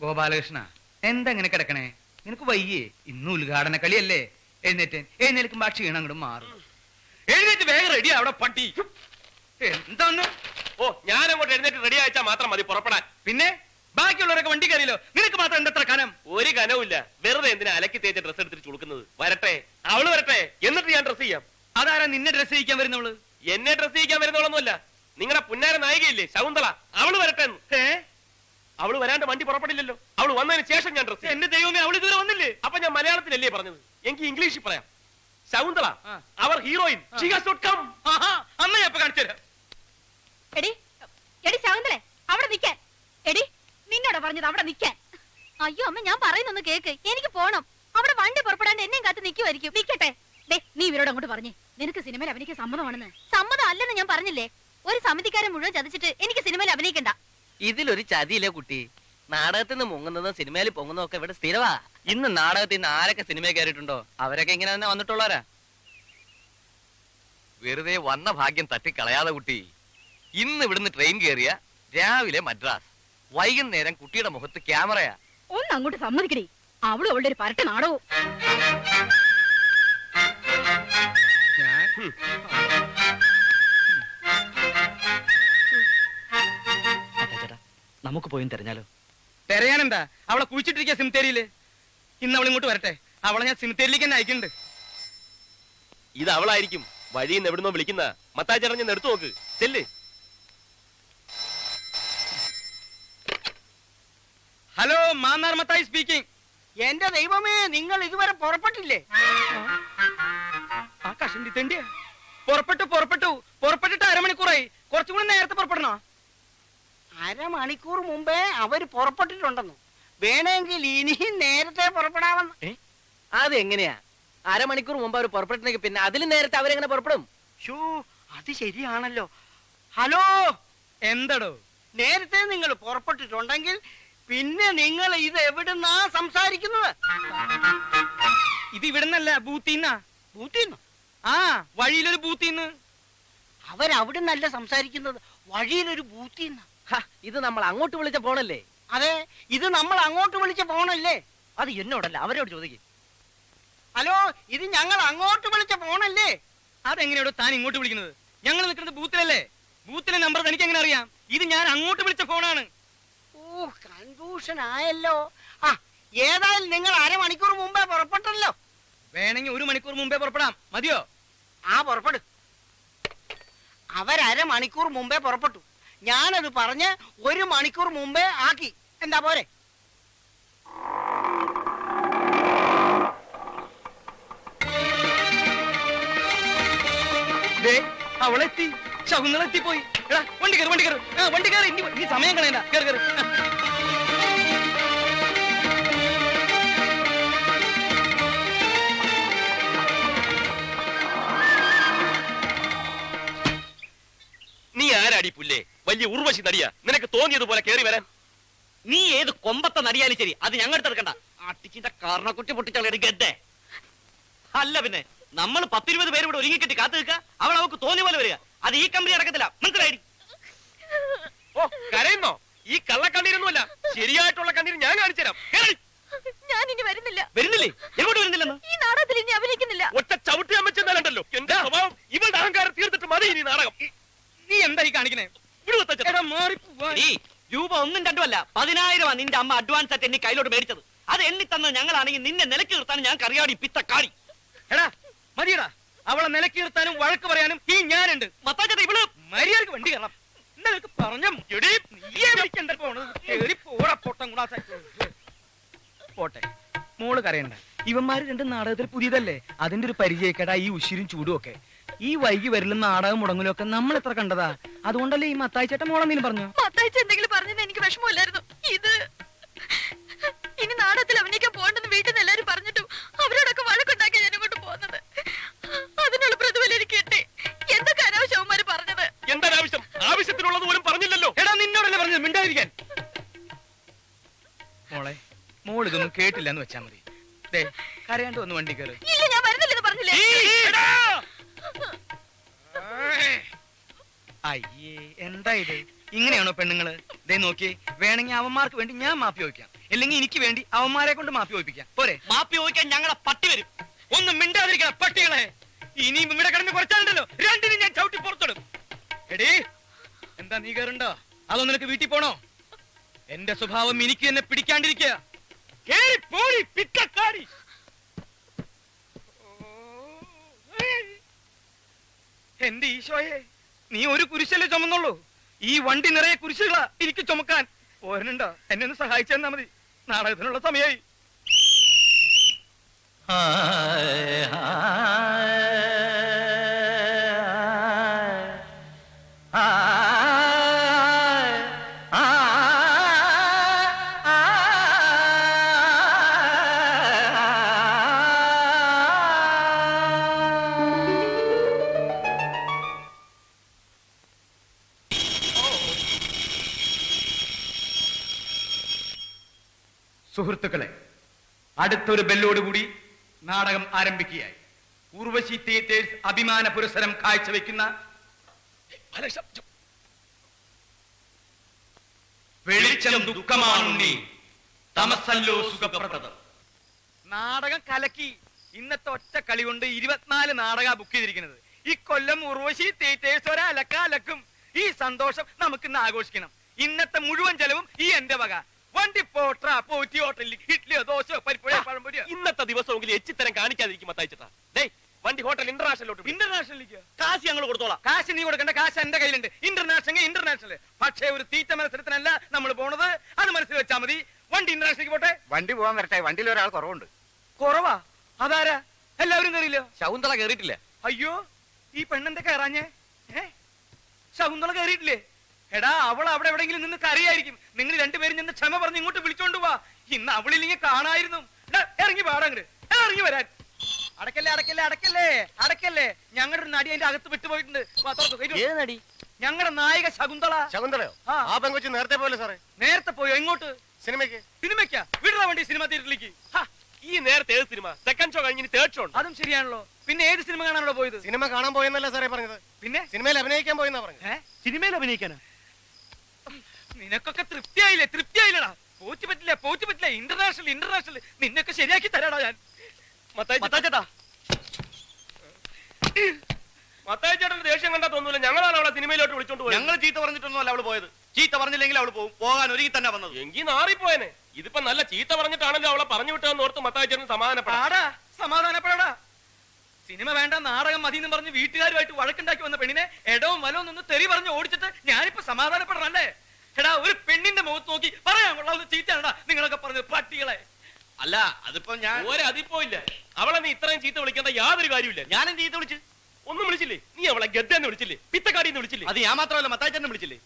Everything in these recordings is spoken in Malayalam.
ഗോപാലകൃഷ്ണ, എന്താ ഇങ്ങനെ കിടക്കണേ? നിനക്ക് വയ്യേ? ഇന്ന് ഉദ്ഘാടന കളിയല്ലേ? എഴുന്നേൽക്കുമ്പോ ക്ഷീണം അങ്ങോട്ട് മാറും. എഴുന്നേറ്റ് വേഗം റെഡി അവിടെ പട്ടി. എന്താന്ന്? ഓ, ഞാൻ അങ്ങോട്ട് എഴുന്നേറ്റ് റെഡി അയച്ചാൽ മാത്രം മതി പുറപ്പെടാൻ. പിന്നെ ബാക്കിയുള്ളവരൊക്കെ വണ്ടി കയറിയല്ലോ, നിനക്ക് മാത്രം എന്തത്ര കനം? ഒരു കനവുമില്ല. വെറുതെ എന്തിനാ അലക്കി തേച്ച ഡ്രസ് എടുത്തിട്ട് ചുളുക്കുന്നത്? വരട്ടെ, അവള് വരട്ടെ, എന്നിട്ട് ഞാൻ ഡ്രസ് ചെയ്യാം. അതാരാ നിന്നെ ഡ്രസ് ചെയ്യിക്കാൻ വരുന്നവള്? എന്നെ ഡ്രസ് ചെയ്യിക്കാൻ വരുന്നവളൊന്നുമല്ല, നിങ്ങളുടെ പുന്നാര നായികയില്ലേ ശകുന്തള, അവള് വരട്ടെ. അവള് വരാണ്ട് വണ്ടി പുറപ്പെടില്ലല്ലോ. അവള് വന്നതിന് ശേഷം ഞാൻ ഡ്രസ്. എന്റെ ദൈവമേ, അവള് ഇതുവരെ വന്നില്ലേ? അപ്പൊ ഞാൻ മലയാളത്തിലല്ലേ പറഞ്ഞത്, എനിക്ക് ഇംഗ്ലീഷിൽ പറയാം. ശകുന്തള, അവർ ഹീറോയിൻ, അമ്മ ഞാൻ കാണിച്ചു തരാം. എടി എടി ശകുന്തളെ, അവിടെ നിൽക്കാൻ. എടി, നിന്നോട് പറഞ്ഞത് അവിടെ നിൽക്കാൻ. അയ്യോ അമ്മ, ഞാൻ പറയുന്നൊന്ന് കേക്ക്. എനിക്ക് പോണം. അവിടെ വണ്ടി പുറപ്പെടാണ്ട് എന്നെയും കാത്ത് നിൽക്കുമായിരിക്കും. നിൽക്കട്ടെ. ഡേ, നീ ഇവരോട് അങ്ങോട്ട് പറഞ്ഞേ നിനക്ക് സിനിമയിൽ അഭിനയിക്കാൻ സമ്മതമാണെന്ന്. സമ്മതം അല്ലെന്ന് ഞാൻ പറഞ്ഞില്ലേ? ഒരു സമിതിക്കാരെ മുഴുവൻ ചതിച്ചിട്ട് എനിക്ക് സിനിമയിൽ അഭിനയിക്കണ്ട. ഇതിലൊരു ചതിയില്ലേ കുട്ടി? നാടകത്തിൽ നിന്ന് മുങ്ങുന്നതും സിനിമയിൽ പൊങ്ങുന്നതും ഒക്കെ ഇവിടെ സ്ഥിരവാ. ഇന്ന് നാടകത്തിൽ നിന്ന് ആരൊക്കെ സിനിമയിൽ കയറിയിട്ടുണ്ടോ അവരൊക്കെ ഇങ്ങനെ തന്നെ വന്നിട്ടുള്ളവരാ. വെറുതെ വന്ന ഭാഗ്യം തട്ടിക്കളയാതെ കുട്ടി. ഇന്ന് ഇവിടുന്ന് ട്രെയിൻ കയറിയ രാവിലെ മദ്രാസ്, വൈകുന്നേരം കുട്ടിയുടെ മുഖത്ത് ക്യാമറയാ. ഒന്ന് അങ്ങോട്ട് സമ്മതിക്കടി. അവളും അവളുടെ ഒരു പരട്ട നാടകവും. നമുക്ക് പോയി തെരഞ്ഞാലോ? തെരയാനെന്താ? അവളെ കുഴിച്ചിട്ടിരിക്കുക സിമിത്തേരിയില്. ഇന്ന് അവൾ ഇങ്ങോട്ട് വരട്ടെ, അവളെ ഞാൻ സിമിത്തേരിയിലേക്ക് തന്നെ അയക്കുന്നുണ്ട്. ഇത് അവളായിരിക്കും. വഴിയിൽ നിന്ന് എവിടുന്നോ വിളിക്കുന്ന. മത്തായി ചേട്ടൻ ഞാൻ എടുത്തു നോക്ക്, ചെല്ല്. Hello, Mannar Mathai speaking. എന്റെ ദൈവമേ, നിങ്ങൾ ഇതുവരെ പുറപ്പെട്ടില്ലേ? ആ കഷണ്ടി തെണ്ടിയാ. പുറപ്പെട്ടിട്ട് അരമണിക്കൂറായി. കുറച്ചുകൂടി നേരത്തെ പുറപ്പെടണോ? അരമണിക്കൂർ മുമ്പേ അവര് പുറപ്പെട്ടിട്ടുണ്ടെന്നു. വേണമെങ്കിൽ ഇനിയും നേരത്തെ പുറപ്പെടാമെന്ന്. അതെങ്ങനെയാ? അരമണിക്കൂർ മുമ്പ് അവർ പുറപ്പെട്ടെങ്കിൽ പിന്നെ അതിലും നേരത്തെ അവരെങ്ങനെ പുറപ്പെടും? ഷോ, അത് ശരിയാണല്ലോ. ഹലോ, എന്തടോ? നേരത്തെ നിങ്ങൾ പുറപ്പെട്ടിട്ടുണ്ടെങ്കിൽ പിന്നെ നിങ്ങൾ ഇത് എവിടുന്നാ സംസാരിക്കുന്നത്? ഇത് ഇവിടുന്നല്ല, ബൂത്തിന്നാ. ബൂത്തിന്നോ? ആ, വഴിയിലൊരു ബൂത്തിന്ന്. അവരവിടുന്നല്ല സംസാരിക്കുന്നത്, വഴിയിലൊരു ബൂത്തിന്ന. ഇത് നമ്മൾ അങ്ങോട്ട് വിളിച്ച ഫോണല്ലേ? അതെ, ഇത് നമ്മൾ അങ്ങോട്ട് വിളിച്ച ഫോണല്ലേ? അത് എന്നോടല്ല, അവരോട് ചോദിക്കും. ഹലോ, ഇത് ഞങ്ങൾ അങ്ങോട്ട് വിളിച്ച ഫോണല്ലേ? അതെങ്ങനെയാണോ താൻ ഇങ്ങോട്ട് വിളിക്കുന്നത്? ഞങ്ങൾ നിൽക്കുന്നത് ബൂത്തിലല്ലേ. ബൂത്തിലെ നമ്പർ തനിക്ക് എങ്ങനെ അറിയാം? ഇത് ഞാൻ അങ്ങോട്ട് വിളിച്ച ഫോണാണ്. ഓ, കൺഫ്യൂഷൻ ആയല്ലോ. ആ, ഏതായാലും നിങ്ങൾ അരമണിക്കൂർ മുമ്പേ പുറപ്പെട്ടല്ലോ. വേണമെങ്കിൽ 1 മണിക്കൂർ മുമ്പേ പുറപ്പെടാം. മതിയോ? ആ, പുറപ്പെടു. അവരമണിക്കൂർ മുമ്പേ പുറപ്പെട്ടു. ഞാനത് പറഞ്ഞ് 1 മണിക്കൂർ മുമ്പേ ആക്കി. എന്താ പോരെ? അവളെത്തി, ശകുന്തളെത്തിപ്പോയി. വണ്ടി കയറി. ഇനി സമയം കളയണ്ട. കയറി. നീ ആരാടി പുല്ലേ? വലിയ ഉർവശി നടിയാ. നിനക്ക് തോന്നിയതുപോലെ കയറി വരാൻ. നീ ഏത് കൊമ്പത്തെ നടിയാലും ശരി, അത് ഞങ്ങൾ എടുത്തെടുക്കണ്ട. അട്ടിച്ചിന്റെ കാരണക്കുറ്റി പൊട്ടിച്ചളയുടെ ഗദ്ദേ. അല്ല പിന്നെ നമ്മൾ 10-20 പേര് ഇവിടെ ഒരുങ്ങിക്കെട്ടി കാത്തു നിൽക്കുക. അവൾ അവൾക്ക് തോന്നിയ പോലെ വരിക. അത് ഈ കമ്പനി അടക്കത്തില്ല, മനസ്സിലായി? ഓ, കരയുന്നോ? ഈ കള്ളക്കണ്ണീരൊന്നുമല്ല, ശരിയായിട്ടുള്ള കണ്ണീര് ഞാൻ കാണിച്ചു തരാം. ഞാൻ ഇനി വരുന്നില്ല. വരുന്നില്ലേ? എങ്ങോട്ട് വരുന്നില്ലെന്ന്? ഈ നാടകത്തിൽ ഇനി അഭിനയിക്കുന്നില്ല. ഒറ്റ ചവിട്ടി അമ്മച്ചെന്നാലുണ്ടല്ലോ. എന്റെ സ്വഭാവം ഇവളുടെ അഹങ്കാരം തീർത്തിട്ട് മതി ഇനി നാടകം. നീ എന്താ ഈ കാണിക്കണേ? രൂപ 1ഉം 2ഉം അല്ല, 10,000 നിന്റെ അമ്മ അഡ്വാൻസ് ആയിട്ട് എന്നെ കയ്യിലോട്ട് മേടിച്ചത്. അത് എണ്ണി തന്നത് ഞങ്ങളാണെങ്കിൽ നിന്നെ നിലക്ക് നിർത്താൻ ഞാൻ കറിയാടി പിത്തക്കാടി. എടാ മതിയടാ, അവളെ നിലക്ക് നിർത്താനും വഴക്ക് പറയാനും ഈ ഞാനുണ്ട്. മത്താച്ചേട്ടാ, ഇവള് മര്യാദക്ക് വണ്ടി കയറണം. നിനക്ക് പറഞ്ഞു പോട്ടെ. മോള് കരയണ്ട. ഇവന്മാര് 2 നാടകത്തിൽ പുതിയതല്ലേ, അതിന്റെ ഒരു പരിചയക്കേടാ ഈ ഉശിരും ചൂടും ഒക്കെ. ഈ വൈകി വരലും നാടകം മുടങ്ങലും ഒക്കെ നമ്മൾ എത്ര കണ്ടതാ. അതുകൊണ്ടല്ലേ ഈ മത്തായി ചേട്ടൻ മോളെന്തെങ്കിലും പറഞ്ഞു? മത്തായിച്ച എന്തെങ്കിലും പറഞ്ഞത് എനിക്ക് വിഷമമില്ലായിരുന്നു. ഇത് ഇനി നാടകത്തിൽ അഭിനയിക്കാൻ പോകണ്ടെന്ന് വീട്ടിൽ നിന്ന് എല്ലാരും പറഞ്ഞിട്ടും അവരോടൊക്കെ വഴക്കുണ്ടാക്കി ഞാൻ ഇങ്ങോട്ട് പോകുന്നത്. അതിനുള്ള പ്രതിഫലം എനിക്ക് കിട്ടി. എന്തൊക്കെ അനാവശ്യവന്മാര് പറഞ്ഞത്. എന്താ ആവശ്യം? ആവശ്യത്തിനുള്ളത് പോലും പറഞ്ഞില്ലല്ലോ. എടാ, നിന്നോടല്ലേ പറഞ്ഞത് മിണ്ടാതിരിക്കാൻ. മോൾ ഇതൊന്നും കേട്ടില്ലെന്ന് വെച്ചാ മതി. കരയാണ്ട് വന്ന് വണ്ടി കയറി. ഇല്ല, ഞാൻ വരുന്നില്ലെന്ന് പറഞ്ഞില്ലേ? അയ്യേ, എന്താ ഇത്? ഇങ്ങനെയാണോ പെണ്ണുങ്ങള്? ദേ നോക്കി, വേണമെങ്കിൽ അവന്മാർക്ക് വേണ്ടി ഞാൻ മാപ്പി വയ്ക്കാം. അല്ലെങ്കിൽ എനിക്ക് വേണ്ടി അവന്മാരെ കൊണ്ട് മാപ്പി ഒപ്പിക്കാം പോരെ? മാപ്പി ചോദിക്കാൻ ഞങ്ങളെ പട്ടി വരും. ഒന്നും മിണ്ടാതിരിക്കണം പട്ടികളെ. ഇനിയും ഇവിടെ കിടന്ന് കുറച്ചാലുണ്ടല്ലോ രണ്ടിനും ഞാൻ ചവിട്ടി പുറത്തിടും. എടീ, എന്താ നീ കയറുണ്ടോ? അതോ നിനക്ക് വീട്ടിൽ പോണോ? എന്റെ സ്വഭാവം എനിക്ക് എന്നെ പിടിക്കാണ്ടിരിക്കുക. കേറി പോടി പിറ്റക്കാടി. എന്റെ ഈശോയെ, നീ ഒരു കുരിശല്ലേ ചുമന്നുള്ളൂ? ഈ വണ്ടി നിറയെ കുരിശുകളാ എനിക്ക് ചുമക്കാൻ. പോരനുണ്ടോ? എന്നെ ഒന്ന് സഹായിച്ചെന്നാ മതി. നാടകത്തിനുള്ള സമയമായി. സുഹൃത്തുക്കളെ, അടുത്തൊരു ബെല്ലോടുകൂടി നാടകം ആരംഭിക്കുകയായി. ഉർവശി തിയേറ്റേഴ്സ് അഭിമാന പുരസ്സരം കാഴ്ചവെക്കുന്ന വെളിച്ചം ദുഃഖമാണുണ്ണി, തമസല്ലോ സുഖപ്രദം. നാടകം കലക്കി. ഇന്നത്തെ ഒറ്റ കളി കൊണ്ട് 24 നാടക ബുക്ക് ചെയ്തിരിക്കുന്നത്. ഈ കൊല്ലം ഉർവശി തിയേറ്റേഴ്സ് ഒരലക്കും. ഈ സന്തോഷം നമുക്ക് ഇന്ന് ആഘോഷിക്കണം. ഇന്നത്തെ മുഴുവൻ ചെലവും ഈ എന്റെ വക. വണ്ടി പോട്രാ, പോറ്റി ഹോട്ടലിൽ ഇഡ്ഡലിയോ ദോശയോ പരിപ്പുഴയോ പഴംപൊരിയോ. ഇന്നത്തെ ദിവസമെങ്കിലും എച്ചിത്തരം കാണിക്കാതിരിക്കും മത്തായിച്ചേട്ടാ. വണ്ടി ഹോട്ടൽ ഇന്റർനാഷണലിലോട്ട്. ഇന്റർനാഷണലിലേക്ക് കാശ് ഞങ്ങൾ കൊടുത്തോളാം. കാശ് നീ കൊടുക്കേണ്ട, കാശ് എന്റെ കയ്യിലുണ്ട്. ഇന്റർനാഷണൽ. പക്ഷേ ഒരു തീറ്റ മത്സരത്തിനല്ല നമ്മൾ പോണത്. അത് മനസ്സിൽ വെച്ചാൽ മതി. വണ്ടി ഇന്റർനാഷണലിലേക്ക് പോട്ടെ. വണ്ടി പോകാൻ വരട്ടെ, വണ്ടിയിൽ ഒരാൾ കുറവുണ്ട്. കുറവാ? അതാരാ? എല്ലാവരും കയറിയില്ലോ? ശകുന്തള കേറിയിട്ടില്ല. അയ്യോ, ഈ പെണ്ണെന്താ കയറാഞ്ഞേ? ശകുന്തള കയറിയിട്ടില്ലേ? എടാ, അവൾ അവിടെ എവിടെയെങ്കിലും നിന്ന് കരയായിരിക്കും. നിങ്ങൾ രണ്ടുപേരും നിന്ന് ക്ഷമ പറഞ്ഞ് ഇങ്ങോട്ട് വിളിച്ചോണ്ട് പോവാ. ഇന്ന് അവളില്ലെങ്കിൽ കാണായിരുന്നു. ഇറങ്ങി പാടങ്ങട്, ഇറങ്ങി വരാൻ. അടക്കല്ലേ. ഞങ്ങളുടെ ഒരു നടി അതിന്റെ അകത്ത് വിട്ടുപോയിട്ടുണ്ട്. ഞങ്ങളുടെ നായിക ശകുന്തള. ശകുന്തളയോ? ആ പെങ്കൊച്ച് നേരത്തെ പോലെ സാറേ. നേരത്തെ പോയോ? എങ്ങോട്ട്? സിനിമയ്ക്കാ. വിടുന്ന വണ്ടി സിനിമ തിയേറ്ററിലേക്ക്. ഈ നേരത്തെ ഏത് സിനിമ? സെക്കൻഡ് ഷോ കഴിഞ്ഞ് തേർഡ് ഷോ ഉണ്ട്. അതും ശരിയാണല്ലോ. പിന്നെ ഏത് സിനിമ കാണാനോ പോയത്? സിനിമ കാണാൻ പോയെന്നല്ല സാറേ പറഞ്ഞത്. പിന്നെ സിനിമയിൽ അഭിനയിക്കാൻ പോയെന്നാ പറഞ്ഞത്. സിനിമയിൽ അഭിനയിക്കാനാ? നിനക്കൊക്കെ തൃപ്തിയായില്ലടാ. പോച്ചു പറ്റില്ല. ഇന്റർനാഷണൽ നിന്നൊക്കെ ശരിയാക്കി തരാടാ ഞാൻ. മത്തായിച്ചേട്ടാ, മത്തായിച്ചേട്ടന്റെ ദേഷ്യം കണ്ടാ തോന്നൂല. ഞങ്ങളാണ് അവളെ സിനിമയിലോട്ട് വിളിച്ചോണ്ട് പോയത്. ഞങ്ങൾ ചീത്ത പറഞ്ഞിട്ടൊന്നുമല്ല അവള് പോയത്. ചീത്ത പറഞ്ഞില്ലെങ്കിൽ അവള് പോകും. പോകാൻ ഒരുങ്ങി തന്നെ വന്നത്. എങ്കിൽ നാറിപ്പോയനെ. ഇതിപ്പോ നല്ല ചീത്ത പറഞ്ഞിട്ടാണല്ലോ അവളെ പറഞ്ഞു വിട്ടതെന്ന് ഓർത്ത് മത്തായിച്ചേട്ടൻ സമാധാനപ്പെടാ. സിനിമ വേണ്ട, നാടകം മതി എന്ന് പറഞ്ഞ് വീട്ടുകാരുമായിട്ട് വഴക്കുണ്ടാക്കി വന്ന പെണ്ണിനെ എടവും വലവും നിന്ന് തെറി പറഞ്ഞ് ഓടിച്ചിട്ട് ഞാനിപ്പോ സമാധാനപ്പെടണല്ലേ? എടാ, ഒരു പെണ്ണിന്റെ മുഖത്ത് നോക്കി പറയാൻ കൊള്ളാവുന്ന ചീത്തയാണടാ നിങ്ങളൊക്കെ പറഞ്ഞത് പട്ടികളെ. അല്ല, അതിപ്പോ ഞാൻ അതിപ്പോ ഇല്ല. അവളെ നീ ഇത്രയും ചീത്ത വിളിക്കേണ്ട യാതൊരു കാര്യമില്ല. ഞാനും ചീത്ത വിളിച്ചു. ഒന്നും വിളിച്ചില്ലേ? നീ അവളെ ഗദ്ദെന്ന് വിളിച്ചില്ലേ? പിത്തക്കാടിന്ന് വിളിച്ചില്ലേ? അത് ഞാൻ മാത്രമല്ല, മത്തായിച്ചേട്ടനെ വിളിച്ചില്ലേ?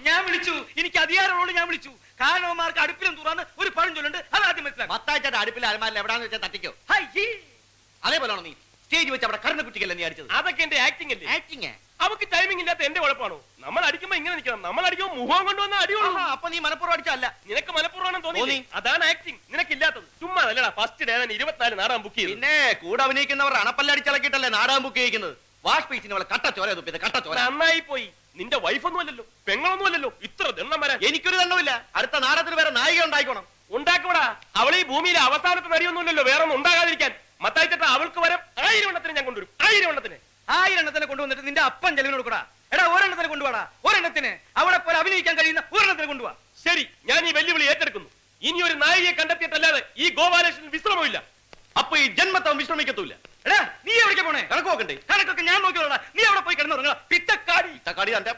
ഞാൻ വിളിച്ചു. എനിക്ക് അധികാരമുള്ളൂ. ഞാൻ വിളിച്ചു. കാരണവന്മാർക്ക് അടുപ്പിലും തുറന്ന് ഒരു പഴഞ്ചൊല്ലുണ്ട്. അത് ആദ്യം മനസ്സിലാക്കി. മത്തായിച്ചേട്ടൻ അടുപ്പിൽ അലമാരിൽ എവിടാന്ന് വെച്ചാൽ തട്ടിക്കോ. അതേപോലെയാണോ നീ സ്റ്റേജ് വെച്ച് അവിടെ കർണക്കുട്ടിക്കല്ലേ നീ അടിച്ചത്? അതൊക്കെ എന്റെ ആക്ടിംഗ് അല്ലേ? ആക്ടിങ്. അവക്ക് ടൈമിംഗ് ഇല്ലാത്ത എന്റെ കുഴപ്പമാണോ? നമ്മൾ അടിക്കുമ്പോ ഇങ്ങനെ നിൽക്കണം. നമ്മൾ അടിക്കുമ്പോ മുഖം കൊണ്ടുവന്ന അടിയുള്ളൂ. അപ്പൊ നീ മനഃപൂർവ്വം അടിച്ചല്ല. നിനക്ക് മനഃപൂർവ്വം തോന്നി. അതാണ് ആക്ടിംഗ്. നിനക്കില്ലാത്തത്. ചുമ്മാ അല്ലടാ. ഫസ്റ്റ് ഡേ 24 നാടകം ബുക്ക് ചെയ്തു. പിന്നെ കൂടെ അഭിനയിക്കുന്നവർ അണപ്പല്ലടിച്ചിളക്കിട്ടല്ലേ നാടകം ബുക്ക് ചെയ്യുന്നത്. വാഷ് പീസിന് അവളെ കട്ടച്ചോര തുപ്പിയത്. കട്ടച്ചോര നന്നായി പോയി. നിന്റെ വൈഫൊന്നും അല്ലല്ലോ, പെങ്ങളൊന്നും അല്ലല്ലോ. ഇത്ര ദണ്ണം വരാൻ എനിക്കൊരു ദണ്ണമില്ല. അടുത്ത നാടകത്തിന് വേറെ നായിക ഉണ്ടായിക്കോണം. ഉണ്ടാക്കൂടാ. അവളെ ഈ ഭൂമിയിലെ അവസാനത്തെ നടിയൊന്നുമില്ലല്ലോ. വേറെ ഒന്നും ഉണ്ടാകാതിരിക്കാൻ. മത്തായിച്ചേട്ട അവൾക്ക് വരം 1000 എണ്ണത്തിന് ഞാൻ കൊണ്ടുവരും. 1000 എണ്ണത്തിന്. 1000 എണ്ണത്തിന് കൊണ്ടുവന്നിട്ട് നിന്റെ അപ്പൻ ചെലവിന് കൊടുക്കടാ. എടാ, ഒരെണ്ണത്തിന് കൊണ്ടുപോടാ. ഒരെണ്ണത്തിന് അവിടെ പോലെ അഭിനയിക്കാൻ കഴിയുന്ന ഒരെണ്ണത്തിന് കൊണ്ടുപോവാ. ശരി, ഞാൻ ഈ വെല്ലുവിളി ഏറ്റെടുക്കുന്നു. ഇനി ഒരു നായികയെ കണ്ടെത്തിയിട്ടല്ലാതെ ഈ ഗോപാലകൃഷ്ണൻ വിശ്രമമില്ല. അപ്പൊ ഈ ജന്മത്തവൻ വിശ്രമിക്കത്തൂല്ല. എടാ, നീ എവിടേക്ക് പോണേ? കണക്ക് നോക്കണ്ടേ? കണക്കൊക്കെ ഞാൻ നോക്കിയോളാ. നീ അവിടെ പോയി കിടന്നുറങ്ങാ. പിത്തക്കാടി. തക്കാടി തന്റെ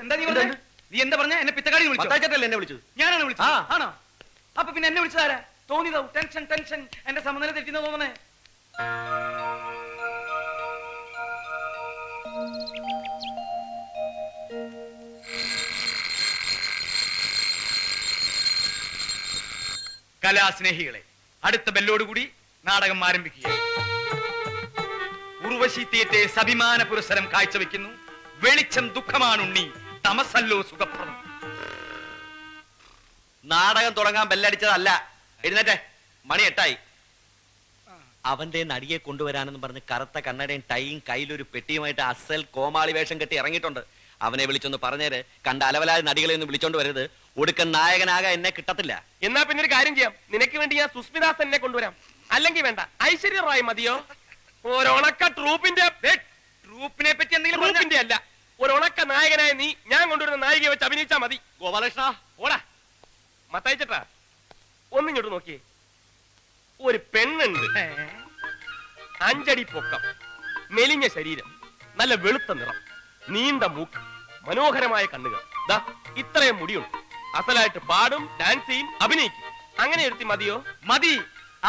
എന്താ നീ പറഞ്ഞത്? നീ എന്താ പറഞ്ഞ? എന്നെ പിത്തക്കാടി വിളിച്ചു? മത്തായിച്ചേട്ടല്ലേ എന്നെ വിളിച്ചത്? ഞാനാണ് വിളിച്ചത്. ആണോ? അപ്പൊ പിന്നെ എന്നെ വിളിച്ചതാരാ? തോന്നിയതോ? ടെൻഷൻ എന്റെ സമനില തെറ്റുന്ന തോന്നണേ. കലാസ്നേഹികളെ, അടുത്ത ബെല്ലോടുകൂടി നാടകം ആരംഭിക്കുക. ഉർവശി തിയേറ്റേഴ്സ് അഭിമാന പുരസ്സരം കാഴ്ചവെക്കുന്നു വെളിച്ചം ദുഃഖമാണുണ്ണി, തമസല്ലോ സുഖപ്രദം. നാടകം തുടങ്ങാൻ ബെല്ലടിച്ചതല്ല. എഴുന്നേറ്റെ, മണി 8 അവന്റെ നടിയെ കൊണ്ടുവരാനെന്ന് പറഞ്ഞ് കറുത്ത കണ്ണടയും ടൈയും കയ്യിലൊരു പെട്ടിയുമായിട്ട് അസൽ കോമാളി വേഷം കെട്ടി ഇറങ്ങിയിട്ടുണ്ട്. അവനെ വിളിച്ചൊന്ന് പറഞ്ഞേര്. കണ്ട അലവലായ നടികളെ ഒന്നും വിളിച്ചോണ്ട് വരരുത്. ഒടുക്കൻ നായകനാകാൻ എന്നെ കിട്ടത്തില്ല. എന്നാ പിന്നെ ഒരു കാര്യം ചെയ്യാം, നിനക്ക് വേണ്ടി ഞാൻ സുസ്മിതാസ് എന്നെ കൊണ്ടുവരാം. അല്ലെങ്കിൽ വേണ്ട, ഐശ്വര്യ റായ് മതിയോ? ഒരണക്ക ട്രൂപ്പിന്റെ ട്രൂപ്പിനെ പറ്റി എന്തെങ്കിലും ട്രൂപ്പിന്റെ അല്ല, ഒരണക്ക നായകനായ നീ ഞാൻ കൊണ്ടുവരുന്ന നായികയെ വെച്ച് അഭിനയിച്ചാ മതി. ഗോപാലകൃഷ്ണ ഓടാ മത്തായിച്ചേട്ടാ, ഒന്നിങ്ങോട്ട് നോക്കിയേ. ഒരു പെണ്ണുണ്ട്, 5 അടി പൊക്കം, മെലിഞ്ഞ ശരീരം, നല്ല വെളുത്ത നിറം, നീണ്ട മൂക്ക്, മനോഹരമായ കണ്ണുകൾ, ദാ ഇത്രയും മുടിയുണ്ട്. അസലായിട്ട് പാടും, ഡാൻസ് ചെയ്യും, അഭിനയിക്കും. അങ്ങനെ എടുത്തി മതിയോ? മതി,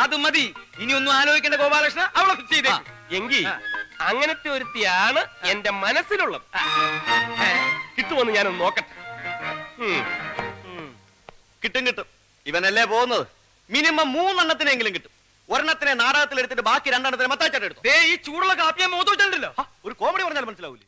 അത് മതി. ഇനി ഒന്നും ആലോചിക്കേണ്ട ഗോപാലകൃഷ്ണ, അവളെ ഫിക്സ് ചെയ്തേ. എങ്കിൽ അങ്ങനത്തെ ഒരുത്തിയാണ് എന്റെ മനസ്സിലുള്ളത്. കിട്ടുമെന്ന് ഞാനൊന്ന് നോക്കട്ടെ. കിട്ടും കിട്ടും. ഇവനല്ലേ പോകുന്നത്. മിനിമം 3 എണ്ണത്തിനെങ്കിലും കിട്ടും. ഒരെണ്ണത്തിനെ നാടകത്തിൽ എടുത്തിട്ട് ബാക്കി 2 എണ്ണത്തിനെ മത്താച്ചേട്ടൻ എടുത്തു. ഈ ചൂടുള്ള കാപ്പിയെ മോത്ത് വെച്ചിട്ടുണ്ടല്ലോ. ഒരു കോമഡി പറഞ്ഞാൽ മനസ്സിലാവൂലേ?